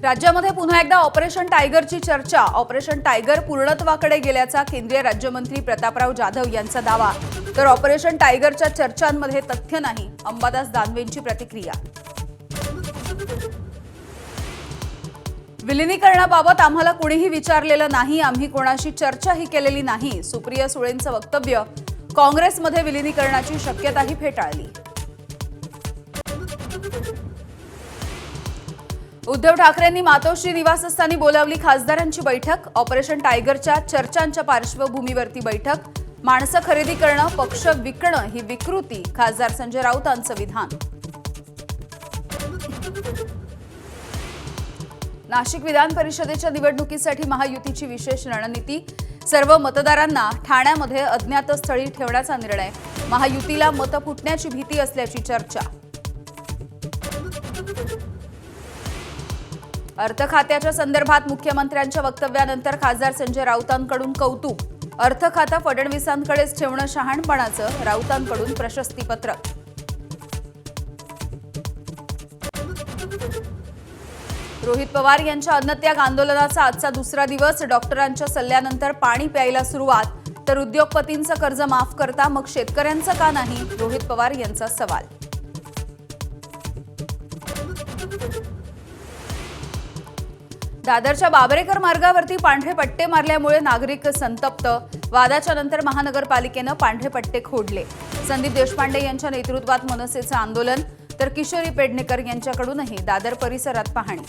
राज्यामध्ये पुन्हा एकदा ऑपरेशन टायगरची चर्चा। ऑपरेशन टायगर पूर्णत्वाकडे गेल्याचा केंद्रीय राज्यमंत्री प्रतापराव जाधव यांचा दावा। तर ऑपरेशन टायगरच्या चर्चांमध्ये तथ्य नाही, अंबादास दानवेंची प्रतिक्रिया। विलीनीकरणाबाबत आम्हाला कुणीही विचारलेलं नाही, आम्ही कोणाशी चर्चाही केलेली नाही। सुप्रिया सुळेंचं वक्तव्य। काँग्रेसमध्ये विलीनीकरणाची शक्यताही फेटाळली। उद्धव ठाकरेंनी मातोश्री निवासस्थानी बोलावली खासदारांची बैठक। ऑपरेशन टायगरच्या चर्चांच्या पार्श्वभूमीवरती बैठक। माणसं खरेदी करणं, पक्ष विकणं ही विकृती, खासदार संजय राऊतांचं विधान। नाशिक विधान परिषदेच्या निवडणुकीसाठी महायुतीची विशेष रणनीती। सर्व मतदारांना ठाण्यामध्ये अज्ञात स्थळी ठेवण्याचा निर्णय। महायुतीला मतं फुटण्याची भीती असल्याची चर्चा। अर्थ खात्याच्या संदर्भात मुख्यमंत्र्यांच्या वक्तव्यानंतर खासदार संजय राऊतांकडून कौतुक। अर्थ खातं फडणवीसांकडेच ठेवणं शहाणपणाचं, राऊतांकडून प्रशस्तीपत्र। रोहित पवार यांच्या अन्नत्याग आंदोलनाचा आजचा दुसरा दिवस। डॉक्टरांच्या सल्ल्यानंतर पाणी प्यायला सुरुवात, तर उद्योगपतींचं कर्ज माफ करता मग शेतकऱ्यांचं का नाही, रोहित पवार यांचा सवाल। दादरच्या बाबरेकर मार्गावरती पांढरे पट्टे मारल्यामुळे नागरिक संतप्त। वादाच्या नंतर महानगरपालिकेनं पांढरे पट्टे खोडले। संदीप देशपांडे यांच्या नेतृत्वात मनसेचं आंदोलन, तर किशोरी पेडणेकर यांच्याकडूनही दादर परिसरात पाहणी।